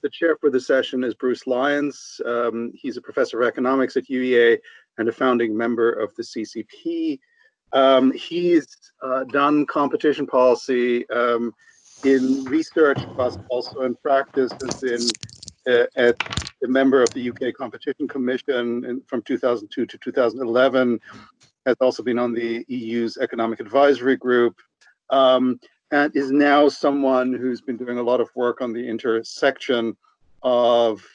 The chair for the session is Bruce Lyons. He's a professor of economics at UEA and a founding member of the CCP. He's done competition policy in research, but also in practice, has been a member of the UK Competition Commission from 2002 to 2011, has also been on the EU's Economic Advisory Group, and is now someone who's been doing a lot of work on the intersection of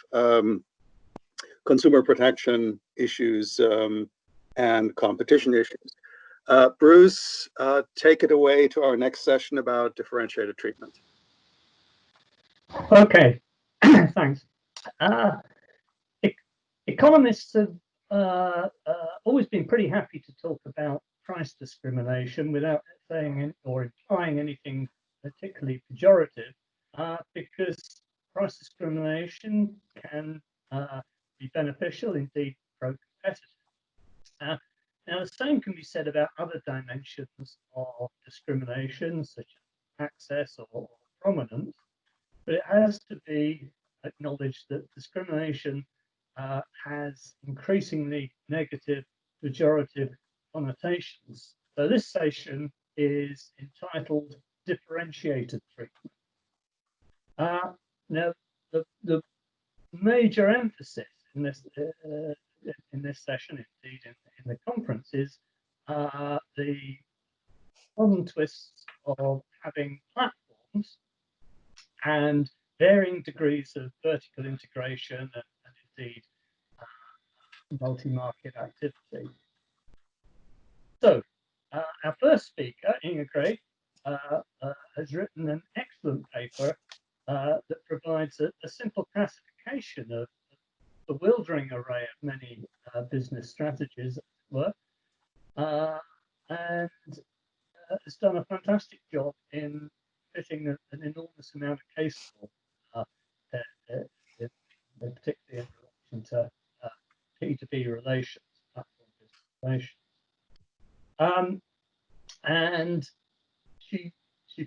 consumer protection issues and competition issues. Bruce, take it away to our next session about differentiated treatment. Okay, thanks. Economists have always been pretty happy to talk about price discrimination without saying or implying anything particularly pejorative, because price discrimination can be beneficial, indeed pro-competitive. Now, the same can be said about other dimensions of discrimination, such as access or prominence, but it has to be acknowledged that discrimination has increasingly negative, pejorative connotations. So this session is entitled Differentiated Treatment. Now, the major emphasis in this session, indeed in the conference, is the modern twists of having platforms and varying degrees of vertical integration and indeed multi-market activity. So our first speaker, Inge Graef, has written an excellent paper that provides a simple classification of a bewildering array of many business strategies, as it were, and has done a fantastic job in fitting an enormous amount of case law, particularly in relation to P2P relations, platform business relations. And she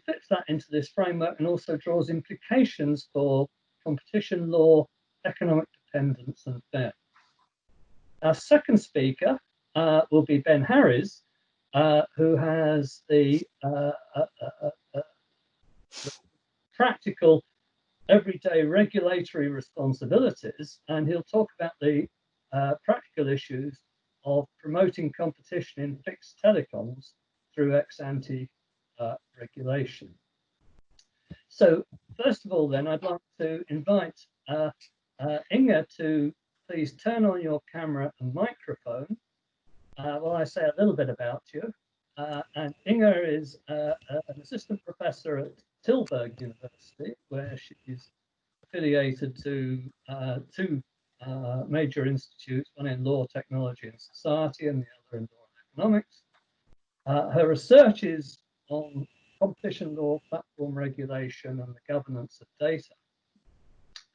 fits that into this framework and also draws implications for competition law, economic dependence, and fairness. Our second speaker will be Ben Harries, who has the practical, everyday regulatory responsibilities, and he'll talk about the practical issues of promoting competition in fixed telecoms through ex-ante regulation. So first of all, then, I'd like to invite Inge to please turn on your camera and microphone while I say a little bit about you. And Inge is an assistant professor at Tilburg University, where she is affiliated to two major institutes, one in law, technology and society, and the other in law and economics. Her research is on competition law, platform regulation, and the governance of data.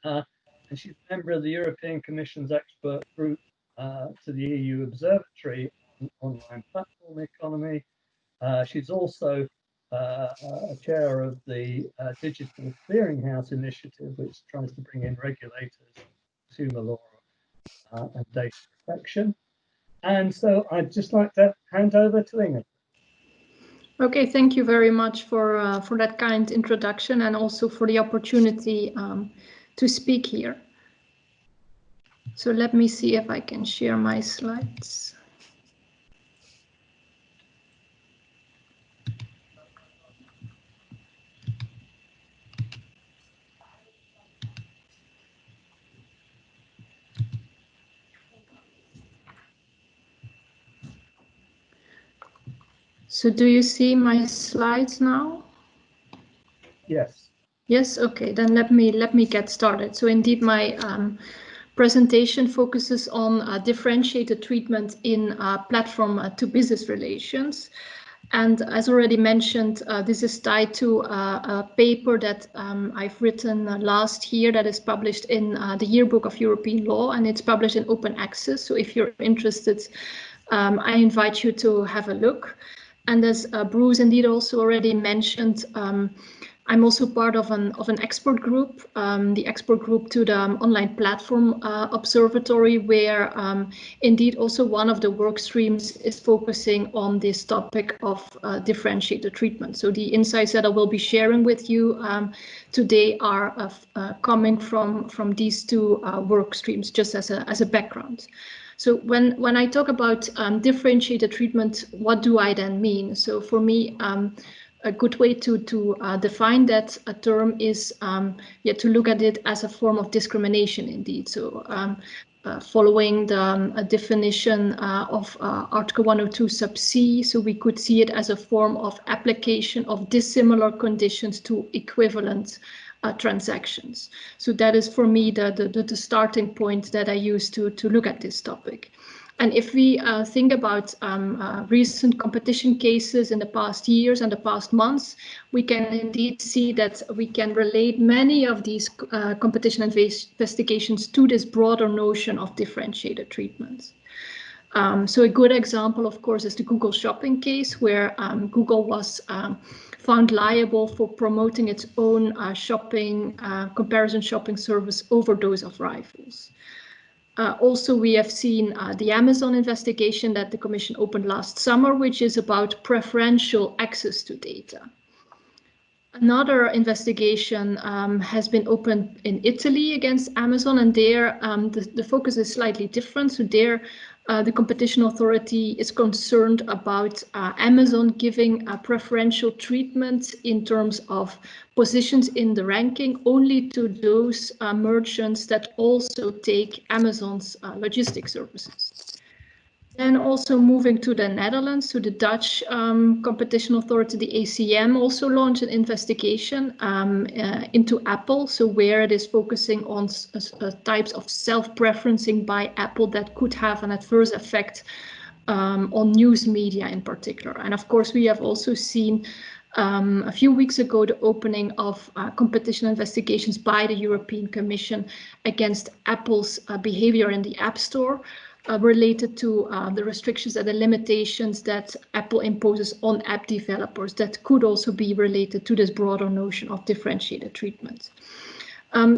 And she's a member of the European Commission's expert group to the EU Observatory on online platform economy. She's also a chair of the Digital Clearinghouse Initiative, which tries to bring in regulators, consumer law, and data protection. And so I'd just like to hand over to Inge. Okay, thank you very much for that kind introduction and also for the opportunity to speak here. So let me see if I can share my slides. So do you see my slides now? Yes. Yes, okay, then let me get started. So indeed, my presentation focuses on differentiated treatment in platform to business relations. And as already mentioned, this is tied to a paper that I've written last year that is published in the Yearbook of European Law, and it's published in open access. So if you're interested, I invite you to have a look. And as Bruce indeed also already mentioned, I'm also part of an expert group, the expert group to the online platform observatory, where indeed also one of the work streams is focusing on this topic of differentiated treatment. So the insights that I will be sharing with you today are coming from these two work streams, just as a background. So when I talk about differentiated treatment, what do I then mean? So for me, a good way to define that term is to look at it as a form of discrimination indeed. So following the definition of Article 102 sub C, so we could see it as a form of application of dissimilar conditions to equivalent transactions. So that is for me the starting point that I use to look at this topic. And if we think about recent competition cases in the past years and the past months, we can indeed see that we can relate many of these competition investigations to this broader notion of differentiated treatment. So a good example, of course, is the Google shopping case, where Google was found liable for promoting its own comparison shopping service, Overdose of Rivals. Also, we have seen the Amazon investigation that the Commission opened last summer, which is about preferential access to data. Another investigation has been opened in Italy against Amazon, and there the focus is slightly different. So there the competition authority is concerned about Amazon giving preferential treatment in terms of positions in the ranking only to those merchants that also take Amazon's logistics services. And also moving to the Netherlands, to the Dutch competition authority, the ACM, also launched an investigation into Apple, so where it is focusing on types of self-preferencing by Apple that could have an adverse effect on news media in particular. And of course, we have also seen a few weeks ago the opening of competition investigations by the European Commission against Apple's behavior in the App Store, related to the restrictions and the limitations that Apple imposes on app developers that could also be related to this broader notion of differentiated treatment.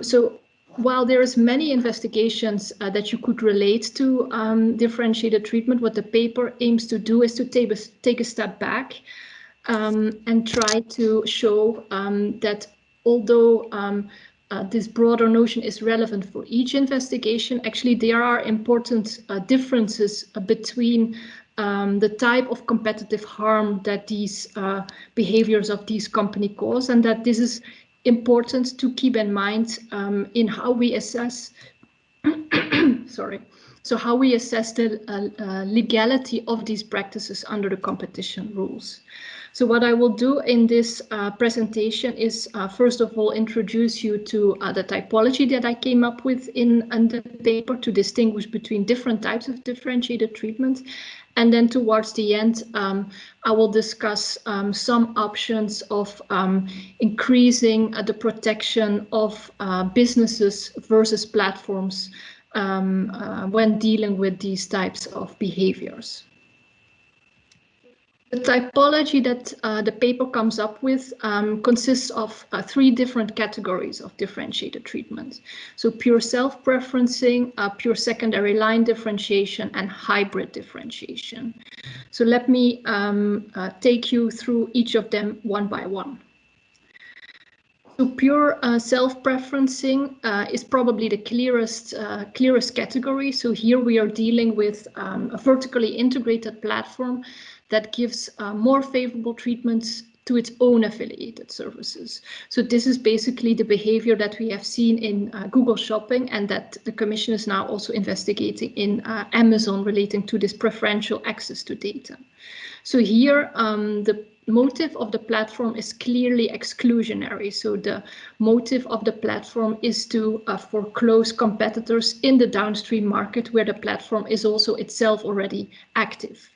So while there is many investigations that you could relate to differentiated treatment, what the paper aims to do is to take a step back and try to show that although this broader notion is relevant for each investigation, actually there are important differences between the type of competitive harm that these behaviors of these companies cause, and that this is important to keep in mind in how we assess so how we assess the legality of these practices under the competition rules. So what I will do in this presentation is first of all introduce you to the typology that I came up with in the paper to distinguish between different types of differentiated treatment. And then towards the end, I will discuss some options of increasing the protection of businesses versus platforms when dealing with these types of behaviors. The typology that the paper comes up with consists of three different categories of differentiated treatment. So pure self-preferencing, pure secondary line differentiation, and hybrid differentiation. So let me take you through each of them one by one. So pure self-preferencing is probably the clearest category. So here we are dealing with a vertically integrated platform that gives more favorable treatments to its own affiliated services. So this is basically the behavior that we have seen in Google Shopping, and that the Commission is now also investigating in Amazon relating to this preferential access to data. So here the motive of the platform is clearly exclusionary. So the motive of the platform is to foreclose competitors in the downstream market where the platform is also itself already active.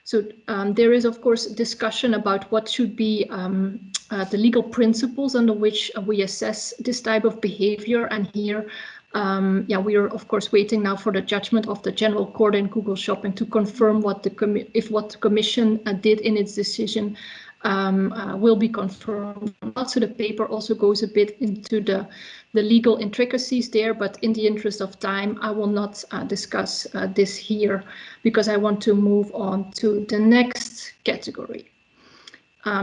So there is, of course, discussion about what should be the legal principles under which we assess this type of behavior. And here, we are, of course, waiting now for the judgment of the General Court in Google Shopping to confirm what the Commission did in its decision will be confirmed. Also, the paper also goes a bit into the legal intricacies there, but in the interest of time, I will not discuss this here because I want to move on to the next category.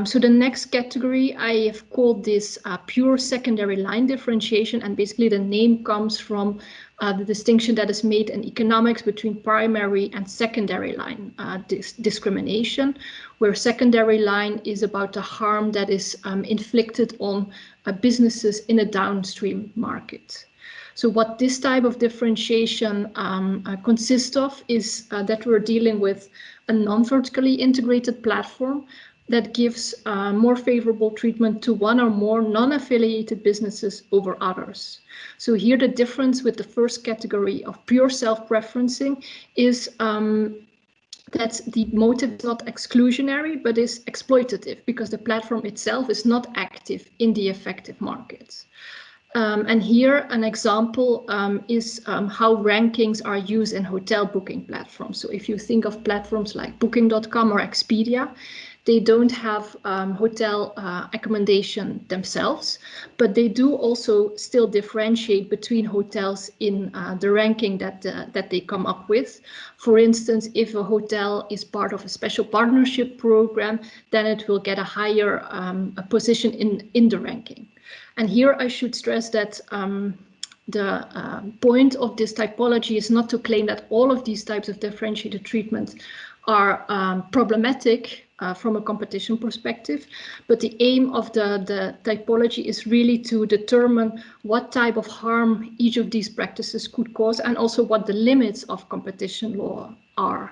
So the next category, I have called this pure secondary line differentiation, and basically the name comes from the distinction that is made in economics between primary and secondary line discrimination, where secondary line is about the harm that is inflicted on businesses in a downstream market. So what this type of differentiation consists of is that we're dealing with a non-vertically integrated platform that gives more favorable treatment to one or more non-affiliated businesses over others. So here the difference with the first category of pure self-preferencing is that the motive is not exclusionary, but is exploitative because the platform itself is not active in the effective markets. And here an example is how rankings are used in hotel booking platforms. So if you think of platforms like Booking.com or Expedia, they don't have hotel accommodation themselves, but they do also still differentiate between hotels in the ranking that they come up with. For instance, if a hotel is part of a special partnership program, then it will get a higher position in the ranking. And here I should stress that the point of this typology is not to claim that all of these types of differentiated treatment are problematic from a competition perspective, but the aim of the typology is really to determine what type of harm each of these practices could cause and also what the limits of competition law are.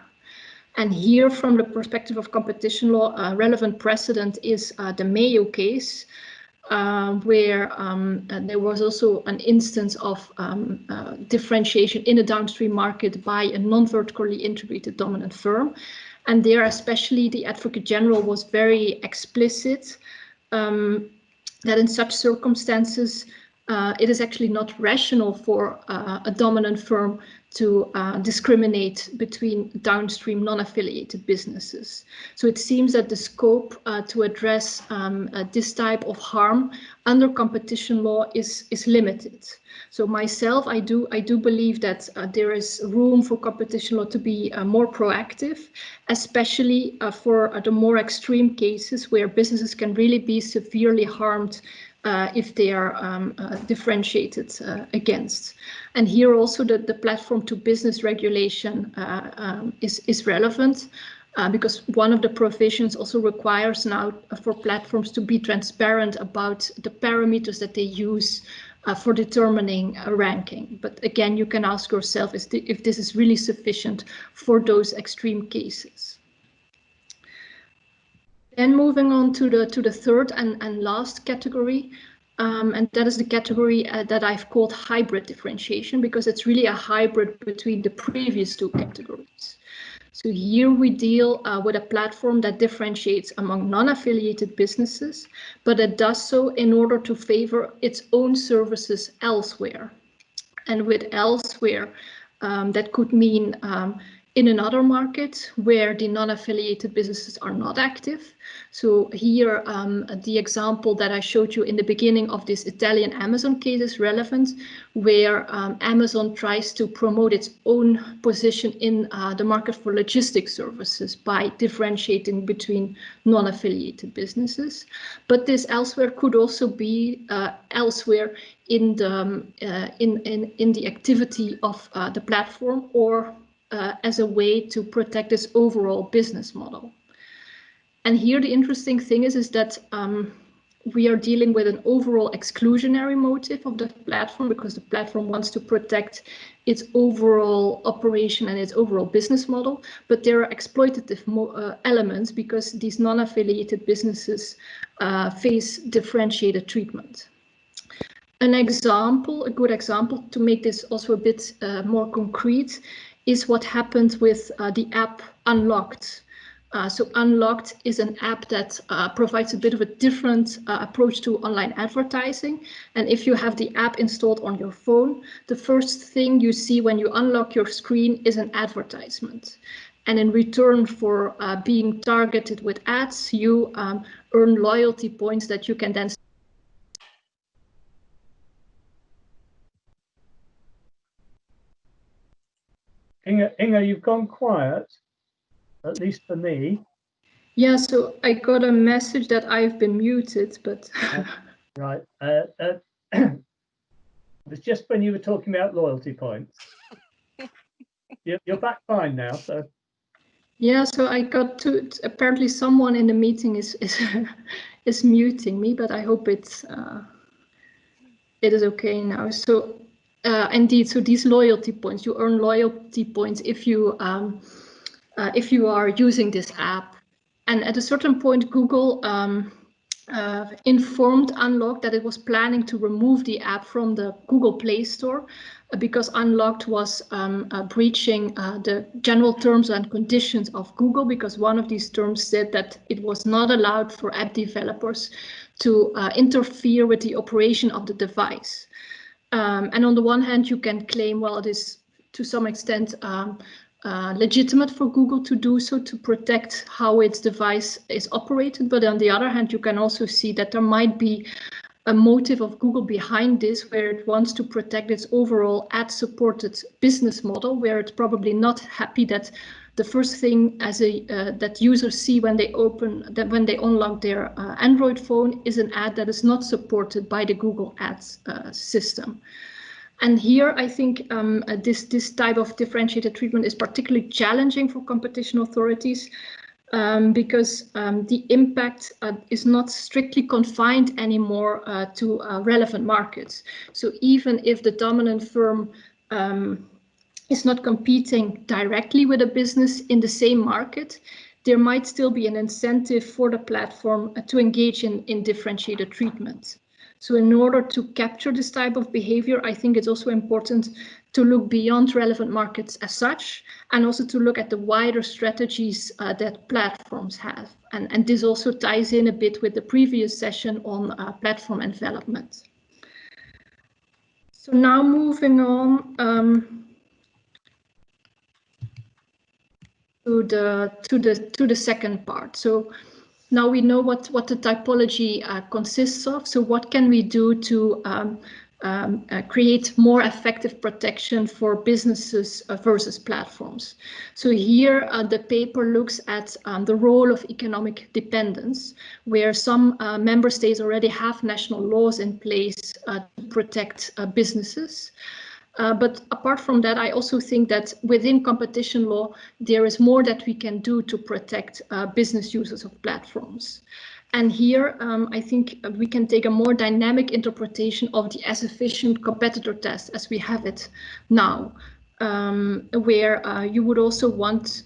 And here, from the perspective of competition law, a relevant precedent is the Mayo case, where there was also an instance of differentiation in a downstream market by a non-vertically integrated dominant firm. And there, especially, the Advocate General was very explicit that in such circumstances, it is actually not rational for a dominant firm to discriminate between downstream non-affiliated businesses. So it seems that the scope to address this type of harm under competition law is limited. So myself, I do believe that there is room for competition law to be more proactive, especially for the more extreme cases where businesses can really be severely harmed if they are differentiated against. And here also the platform to business regulation is relevant because one of the provisions also requires now for platforms to be transparent about the parameters that they use for determining a ranking. But again, you can ask yourself if this is really sufficient for those extreme cases. Then moving on to the third and last category, and that is the category that I've called hybrid differentiation, because it's really a hybrid between the previous two categories. So here we deal with a platform that differentiates among non-affiliated businesses, but it does so in order to favor its own services elsewhere. And with elsewhere, that could mean in another market where the non-affiliated businesses are not active. So here, the example that I showed you in the beginning of this Italian Amazon case is relevant, where Amazon tries to promote its own position in the market for logistics services by differentiating between non-affiliated businesses. But this elsewhere could also be elsewhere in the activity of the platform, or as a way to protect this overall business model. And here the interesting thing is that we are dealing with an overall exclusionary motive of the platform, because the platform wants to protect its overall operation and its overall business model. But there are exploitative elements because these non-affiliated businesses face differentiated treatment. A good example to make this also a bit more concrete is what happened with the app Unlocked. So Unlocked is an app that provides a bit of a different approach to online advertising. And if you have the app installed on your phone, the first thing you see when you unlock your screen is an advertisement. And in return for being targeted with ads, you earn loyalty points that you can then. Inge, you've gone quiet, at least for me. Yeah, so I got a message that I've been muted, but. Right. It was just when you were talking about loyalty points. You're back fine now, so. Yeah, so I got to, apparently someone in the meeting is muting me, but I hope it is okay now. So indeed, so these loyalty points, you earn loyalty points if you are using this app. And at a certain point, Google informed Unlocked that it was planning to remove the app from the Google Play Store because Unlocked was breaching the general terms and conditions of Google, because one of these terms said that it was not allowed for app developers to interfere with the operation of the device. And on the one hand, you can claim, well, it is to some extent legitimate for Google to do so, to protect how its device is operated. But on the other hand, you can also see that there might be a motive of Google behind this, where it wants to protect its overall ad-supported business model, where it's probably not happy that the first thing that users see when they unlock their Android phone is an ad that is not supported by the Google Ads system. And here, I think this type of differentiated treatment is particularly challenging for competition authorities because the impact is not strictly confined anymore to relevant markets. So even if the dominant firm is not competing directly with a business in the same market, there might still be an incentive for the platform to engage in differentiated treatment. So in order to capture this type of behavior, I think it's also important to look beyond relevant markets as such, and also to look at the wider strategies that platforms have. And this also ties in a bit with the previous session on platform development. So now moving on to the second part. So now we know what the typology consists of. So what can we do to create more effective protection for businesses versus platforms? So here the paper looks at the role of economic dependence, where some member states already have national laws in place to protect businesses. But apart from that, I also think that within competition law, there is more that we can do to protect business users of platforms. And here, I think we can take a more dynamic interpretation of the as efficient competitor test as we have it now, where you would also want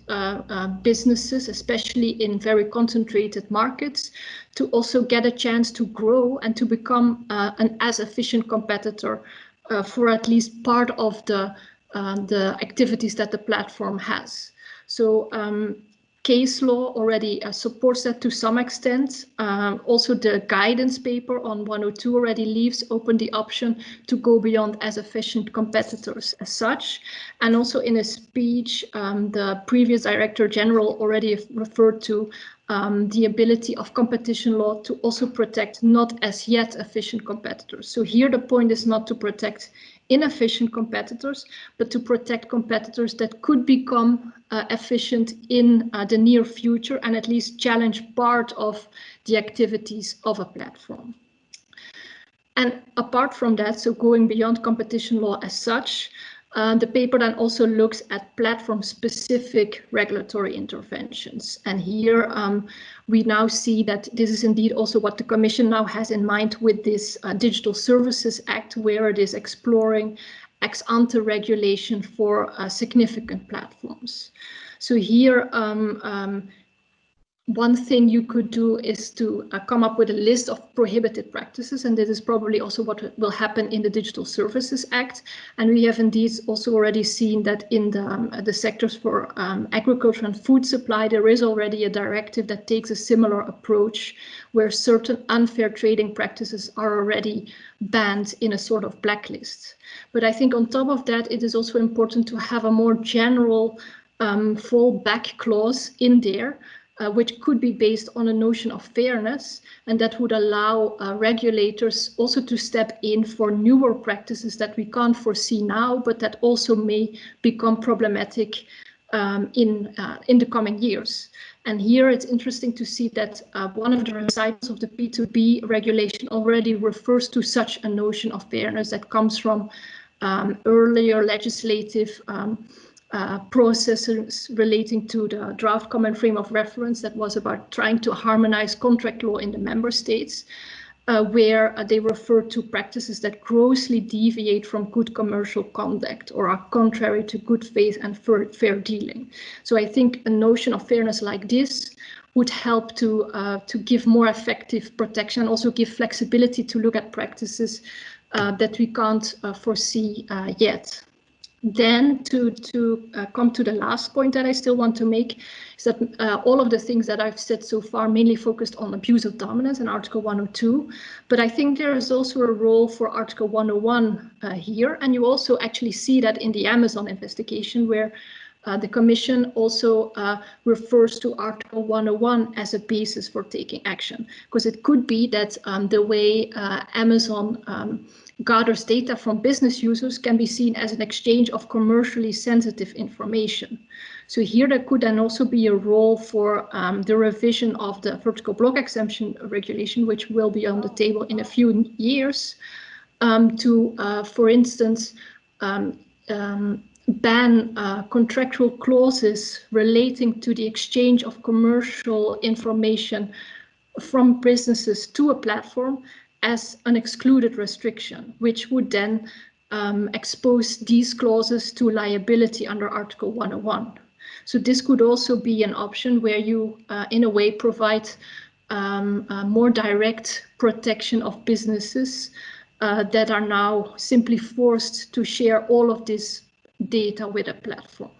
businesses, especially in very concentrated markets, to also get a chance to grow and to become an as efficient competitor for at least part of the activities that the platform has. So case law already supports that to some extent. Also the guidance paper on 102 already leaves open the option to go beyond as efficient competitors as such. And also in a speech, the previous Director General already referred to the ability of competition law to also protect not as yet efficient competitors. So here the point is not to protect inefficient competitors, but to protect competitors that could become efficient in the near future and at least challenge part of the activities of a platform. And apart from that, so going beyond competition law as such, the paper then also looks at platform-specific regulatory interventions. And here we now see that this is indeed also what the Commission now has in mind with this Digital Services Act, where it is exploring ex-ante regulation for significant platforms. So here, one thing you could do is to come up with a list of prohibited practices, and this is probably also what will happen in the Digital Services Act. And we have indeed also already seen that in the sectors for agriculture and food supply, there is already a directive that takes a similar approach, where certain unfair trading practices are already banned in a sort of blacklist. But I think on top of that, it is also important to have a more general fallback clause in there, which could be based on a notion of fairness, and that would allow regulators also to step in for newer practices that we can't foresee now, but that also may become problematic in the coming years. And here it's interesting to see that one of the recitals of the P2B regulation already refers to such a notion of fairness that comes from earlier legislative processes relating to the draft common frame of reference that was about trying to harmonize contract law in the member states, where they refer to practices that grossly deviate from good commercial conduct or are contrary to good faith and fair dealing. So I think a notion of fairness like this would help to give more effective protection and also give flexibility to look at practices that we can't foresee yet. Then to come to the last point that I still want to make is that all of the things that I've said so far mainly focused on abuse of dominance in Article 102, but I think there is also a role for Article 101 here, and you also actually see that in the Amazon investigation, where the Commission also refers to Article 101 as a basis for taking action, because it could be that the way Amazon gathers data from business users can be seen as an exchange of commercially sensitive information. So here there could then also be a role for the revision of the vertical block exemption regulation, which will be on the table in a few years, to, for instance, ban contractual clauses relating to the exchange of commercial information from businesses to a platform as an excluded restriction, which would then expose these clauses to liability under Article 101. So this could also be an option where you, in a way, provide more direct protection of businesses that are now simply forced to share all of this data with a platform.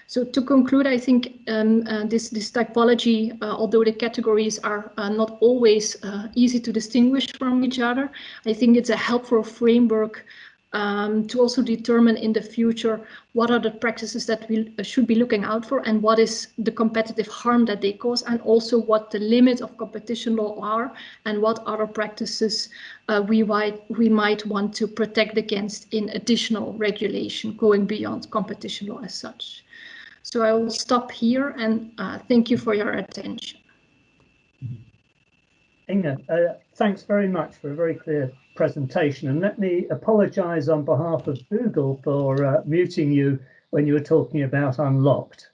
So to conclude, I think this typology, although the categories are not always easy to distinguish from each other, I think it's a helpful framework to also determine in the future what are the practices that we should be looking out for, and what is the competitive harm that they cause, and also what the limits of competition law are, and what other practices we might want to protect against in additional regulation going beyond competition law as such. So I will stop here, and thank you for your attention. Inge, thanks very much for a very clear presentation. And let me apologize on behalf of Google for muting you when you were talking about unlocked.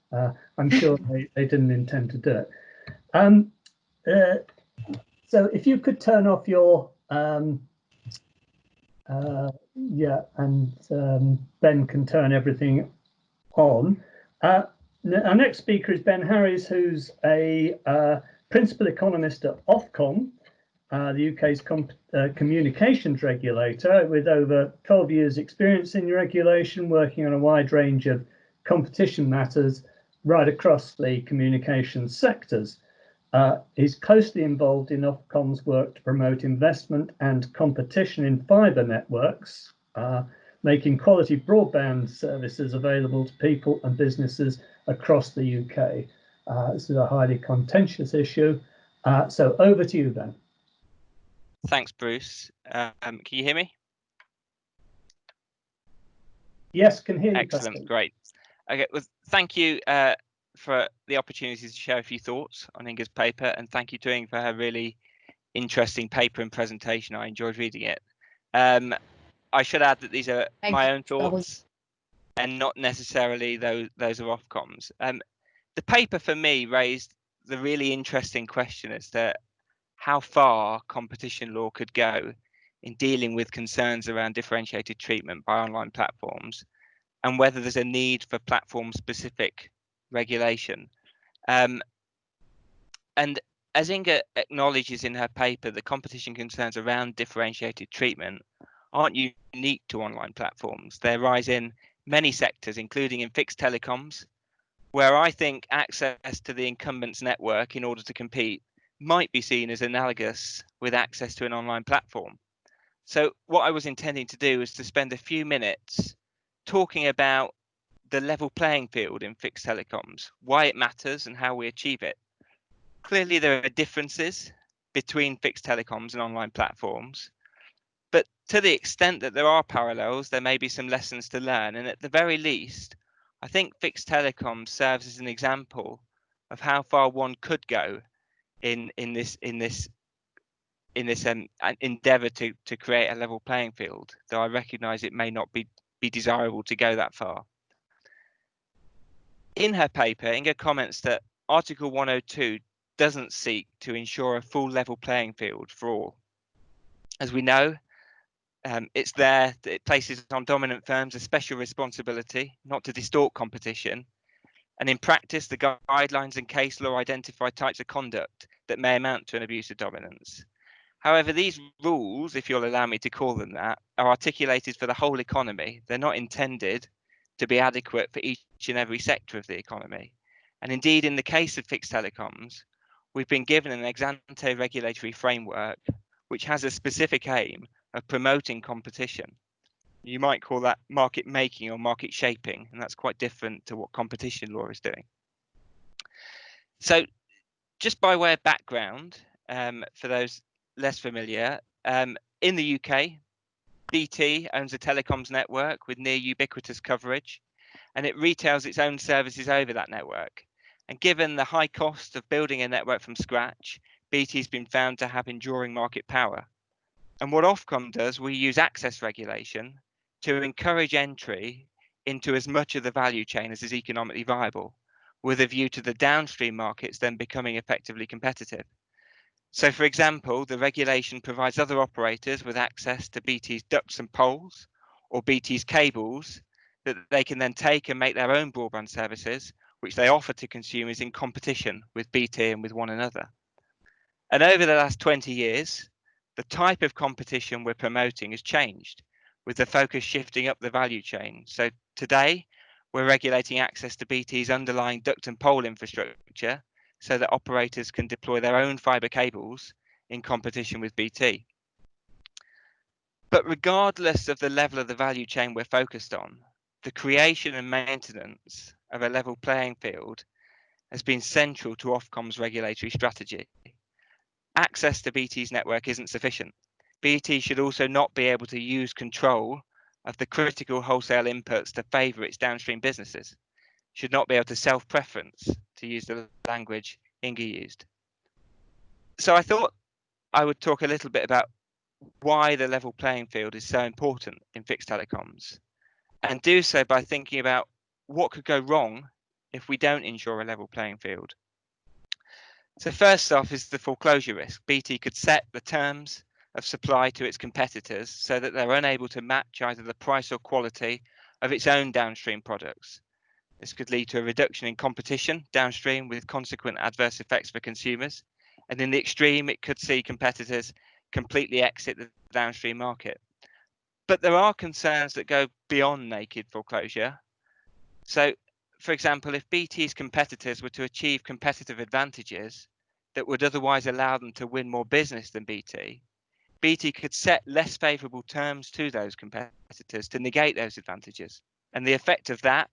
I'm sure they didn't intend to do it. So if you could turn off your, yeah, and Ben can turn everything on. Our next speaker is Ben Harries, who's a principal economist at Ofcom, the UK's communications regulator, with over 12 years experience in regulation, working on a wide range of competition matters right across the communications sectors. He's closely involved in Ofcom's work to promote investment and competition in fibre networks, making quality broadband services available to people and businesses across the UK. This is a highly contentious issue. So over to you, Ben. Thanks, Bruce. Can you hear me? Yes, can hear you. Excellent, perfectly. Great. Okay, well, thank you for the opportunity to share a few thoughts on Inge's paper, and thank you to Inge for her really interesting paper and presentation. I enjoyed reading it. I should add that these are my own thoughts and not necessarily those of Ofcom's. The paper for me raised the really interesting question as to how far competition law could go in dealing with concerns around differentiated treatment by online platforms, and whether there's a need for platform-specific regulation. And as Inge acknowledges in her paper, the competition concerns around differentiated treatment aren't unique to online platforms. They arise in many sectors, including in fixed telecoms, where I think access to the incumbent's network in order to compete might be seen as analogous with access to an online platform. So what I was intending to do is to spend a few minutes talking about the level playing field in fixed telecoms, why it matters and how we achieve it. Clearly, there are differences between fixed telecoms and online platforms, but to the extent that there are parallels, there may be some lessons to learn. And at the very least, I think fixed telecoms serves as an example of how far one could go in this endeavour to create a level playing field, though I recognise it may not be desirable to go that far. In her paper, Inge comments that Article 102 doesn't seek to ensure a full level playing field for all. As we know, it places on dominant firms a special responsibility not to distort competition. And in practice, the guidelines and case law identify types of conduct that may amount to an abuse of dominance. However, these rules, if you'll allow me to call them that, are articulated for the whole economy. They're not intended to be adequate for each and every sector of the economy. And indeed, in the case of fixed telecoms, we've been given an ex ante regulatory framework which has a specific aim of promoting competition. You might call that market making or market shaping, and that's quite different to what competition law is doing. So just by way of background, for those less familiar, in the UK, BT owns a telecoms network with near ubiquitous coverage, and it retails its own services over that network. And given the high cost of building a network from scratch, BT's been found to have enduring market power. And what Ofcom does, we use access regulation to encourage entry into as much of the value chain as is economically viable, with a view to the downstream markets then becoming effectively competitive. So, for example, the regulation provides other operators with access to BT's ducts and poles or BT's cables that they can then take and make their own broadband services, which they offer to consumers in competition with BT and with one another. And over the last 20 years, the type of competition we're promoting has changed, with the focus shifting up the value chain. So today, we're regulating access to BT's underlying duct and pole infrastructure so that operators can deploy their own fibre cables in competition with BT. But regardless of the level of the value chain we're focused on, the creation and maintenance of a level playing field has been central to Ofcom's regulatory strategy. Access to BT's network isn't sufficient. BT should also not be able to use control of the critical wholesale inputs to favour its downstream businesses. Should not be able to self-preference, to use the language Inge used. So I thought I would talk a little bit about why the level playing field is so important in fixed telecoms, and do so by thinking about what could go wrong if we don't ensure a level playing field. So first off is the foreclosure risk. BT could set the terms of supply to its competitors so that they're unable to match either the price or quality of its own downstream products. This could lead to a reduction in competition downstream with consequent adverse effects for consumers. And in the extreme, it could see competitors completely exit the downstream market. But there are concerns that go beyond naked foreclosure. So, for example, if BT's competitors were to achieve competitive advantages that would otherwise allow them to win more business than BT, BT could set less favourable terms to those competitors to negate those advantages. And the effect of that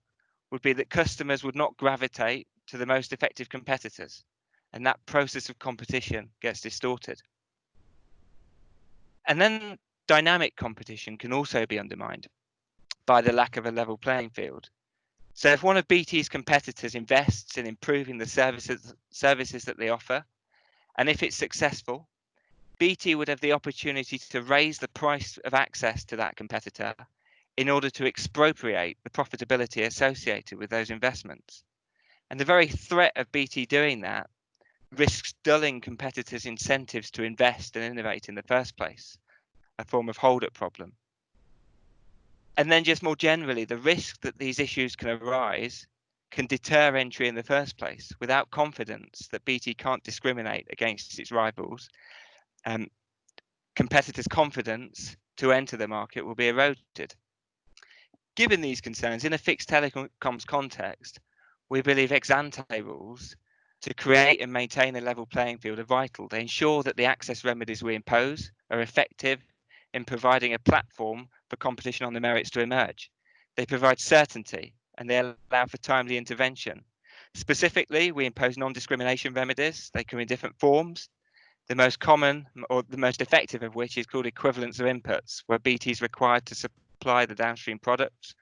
would be that customers would not gravitate to the most effective competitors, and that process of competition gets distorted. And then dynamic competition can also be undermined by the lack of a level playing field. So if one of BT's competitors invests in improving the services that they offer, and if it's successful, BT would have the opportunity to raise the price of access to that competitor in order to expropriate the profitability associated with those investments. And the very threat of BT doing that risks dulling competitors' incentives to invest and innovate in the first place, a form of hold-up problem. And then just more generally, the risk that these issues can arise can deter entry in the first place. Without confidence that BT can't discriminate against its rivals, competitors' confidence to enter the market will be eroded. Given these concerns, in a fixed telecoms context, we believe ex-ante rules to create and maintain a level playing field are vital. They ensure that the access remedies we impose are effective in providing a platform for competition on the merits to emerge. They provide certainty and they allow for timely intervention. Specifically, we impose non-discrimination remedies. They come in different forms. The most common or the most effective of which is called equivalence of inputs, where BT is required to supply the downstream products,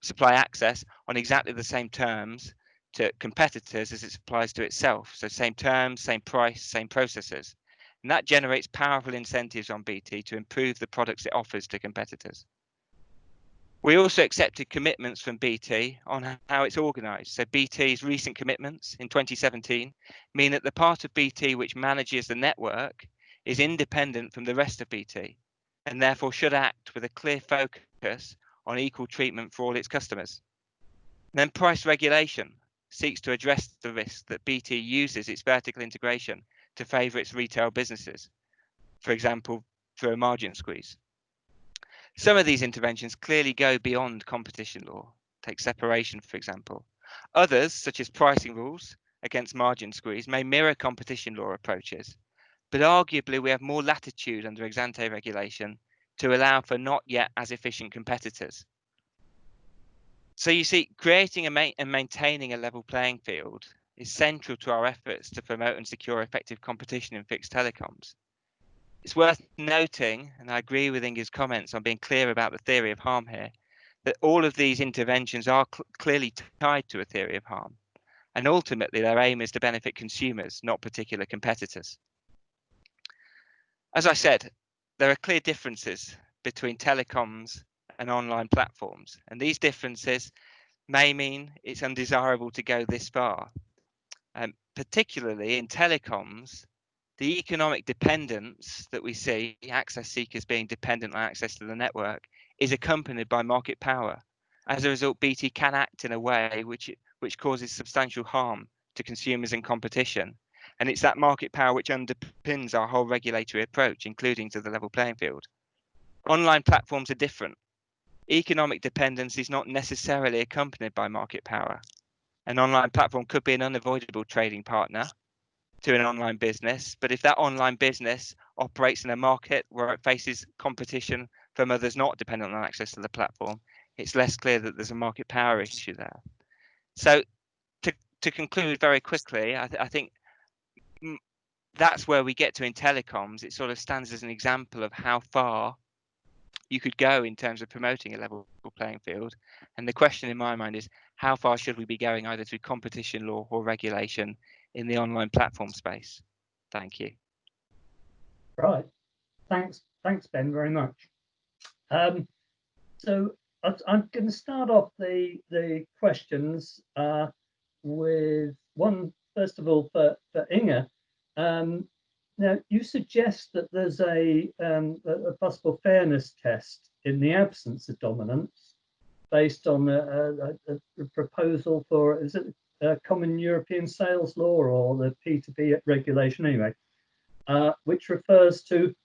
supply access on exactly the same terms to competitors as it supplies to itself. So same terms, same price, same processes. And that generates powerful incentives on BT to improve the products it offers to competitors. We also accepted commitments from BT on how it's organised. So BT's recent commitments in 2017 mean that the part of BT which manages the network is independent from the rest of BT and therefore should act with a clear focus on equal treatment for all its customers. And then price regulation seeks to address the risk that BT uses its vertical integration to favour its retail businesses, for example, through a margin squeeze. Some of these interventions clearly go beyond competition law. Take separation, for example. Others, such as pricing rules against margin squeeze, may mirror competition law approaches, but arguably we have more latitude under ex-ante regulation to allow for not yet as efficient competitors. So you see, creating and maintaining a level playing field is central to our efforts to promote and secure effective competition in fixed telecoms. It's worth noting, and I agree with Inge's comments on being clear about the theory of harm here, that all of these interventions are clearly tied to a theory of harm. And ultimately, their aim is to benefit consumers, not particular competitors. As I said, there are clear differences between telecoms and online platforms. And these differences may mean it's undesirable to go this far. Particularly in telecoms, the economic dependence that we see, access seekers being dependent on access to the network, is accompanied by market power. As a result, BT can act in a way which causes substantial harm to consumers and competition. And it's that market power which underpins our whole regulatory approach, including to the level playing field. Online platforms are different. Economic dependence is not necessarily accompanied by market power. An online platform could be an unavoidable trading partner to an online business, but if that online business operates in a market where it faces competition from others not dependent on access to the platform, it's less clear that there's a market power issue there. So to conclude very quickly, I think that's where we get to in telecoms. It sort of stands as an example of how far you could go in terms of promoting a level playing field. And the question in my mind is, how far should we be going either through competition law or regulation in the online platform space? Thank you. Right. Thanks, Ben, very much. So I'm going to start off the questions with one, first of all, for Inge. Now, you suggest that there's a possible fairness test in the absence of dominance based on a proposal for, is it a common European sales law or the P2P regulation anyway, which refers to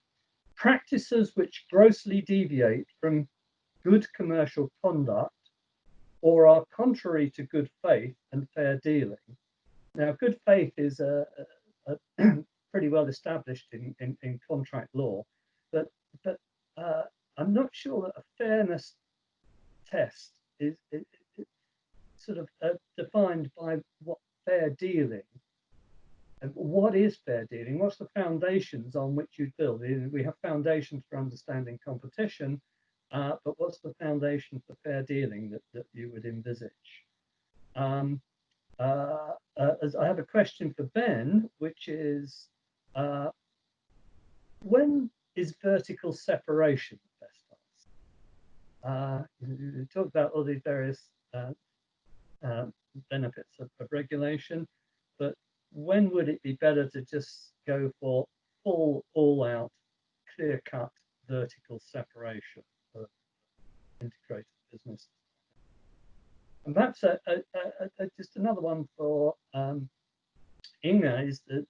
practices which grossly deviate from good commercial conduct or are contrary to good faith and fair dealing. Now, good faith is a pretty well established in contract law, but I'm not sure that a fairness test is sort of defined by what fair dealing. And what is fair dealing? What's the foundations on which you build? We have foundations for understanding competition, but what's the foundation for fair dealing that you would envisage? As I have a question for Ben, which is, when is vertical separation best answered? You talk about all these various benefits of regulation, but when would it be better to just go for full, all-out, clear-cut vertical separation of integrated business? And perhaps just another one for Inge is the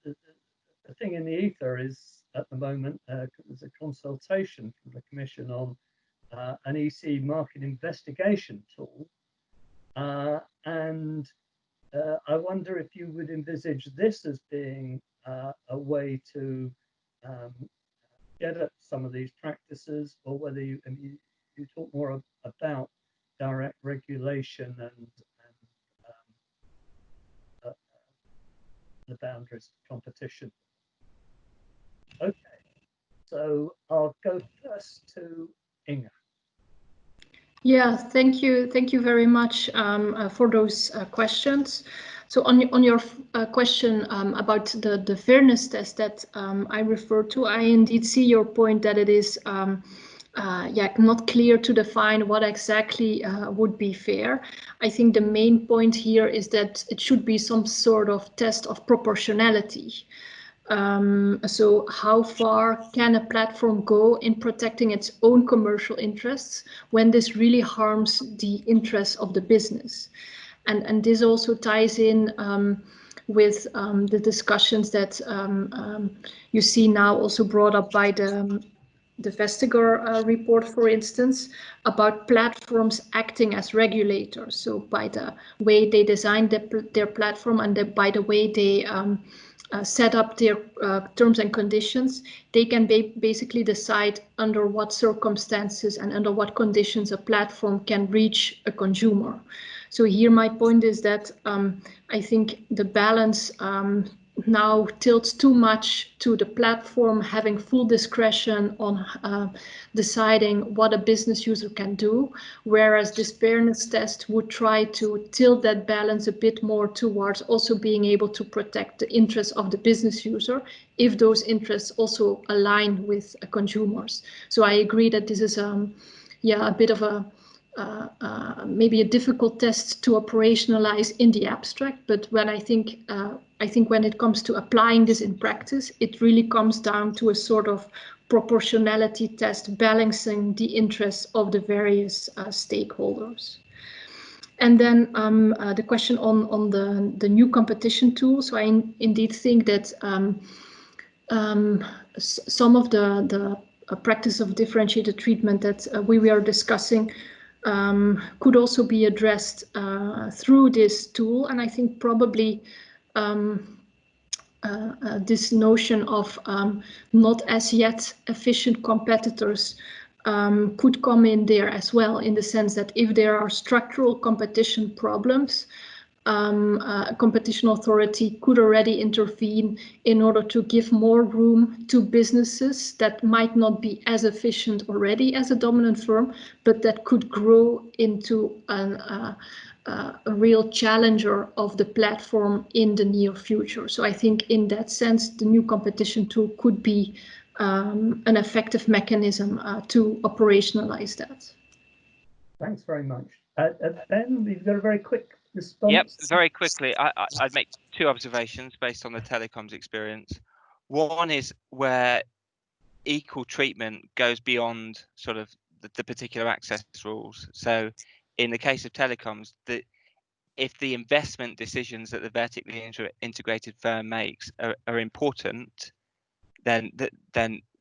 thing in the ether is at the moment there's a consultation from the Commission on an EC market investigation tool, and I wonder if you would envisage this as being a way to get at some of these practices, or whether you talk more about direct regulation and the boundaries of competition. Okay, so I'll go first to Inge. Yeah, thank you very much for those questions. So on your question about the fairness test that I referred to, I indeed see your point that it is not clear to define what exactly would be fair. I think the main point here is that it should be some sort of test of proportionality. So how far can a platform go in protecting its own commercial interests when this really harms the interests of the business? And this also ties in with the discussions that you see now also brought up by the Vestager report, for instance, about platforms acting as regulators. So by the way they design their platform and by the way they set up their terms and conditions, they can basically decide under what circumstances and under what conditions a platform can reach a consumer. So here my point is that I think the balance now tilts too much to the platform having full discretion on deciding what a business user can do, whereas this fairness test would try to tilt that balance a bit more towards also being able to protect the interests of the business user if those interests also align with consumers. So I agree that this is a bit of a maybe a difficult test to operationalize in the abstract, but when I think when it comes to applying this in practice, it really comes down to a sort of proportionality test, balancing the interests of the various stakeholders. And then the question on the new competition tool. So I indeed think that some of the practice of differentiated treatment that we are discussing could also be addressed through this tool. And I think probably this notion of not as yet efficient competitors could come in there as well, in the sense that if there are structural competition problems, a competition authority could already intervene in order to give more room to businesses that might not be as efficient already as a dominant firm, but that could grow into a real challenger of the platform in the near future. So I think in that sense, the new competition tool could be an effective mechanism to operationalize that. Thanks very much. Ben, we've got a very quick response. Yep, very quickly. I'd make two observations based on the telecoms experience. One is where equal treatment goes beyond sort of the particular access rules. So in the case of telecoms, if the investment decisions that the vertically integrated firm makes are important, then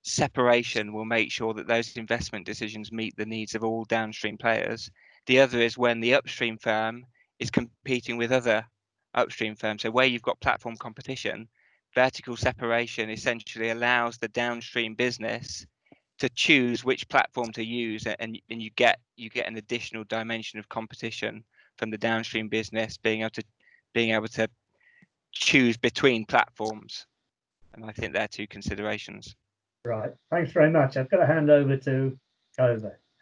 separation will make sure that those investment decisions meet the needs of all downstream players. The other is when the upstream firm is competing with other upstream firms. So where you've got platform competition, vertical separation essentially allows the downstream business to choose which platform to use, and you get an additional dimension of competition from the downstream business being able to choose between platforms. And I think they're two considerations. Right. Thanks very much. I've got to hand over to Graef.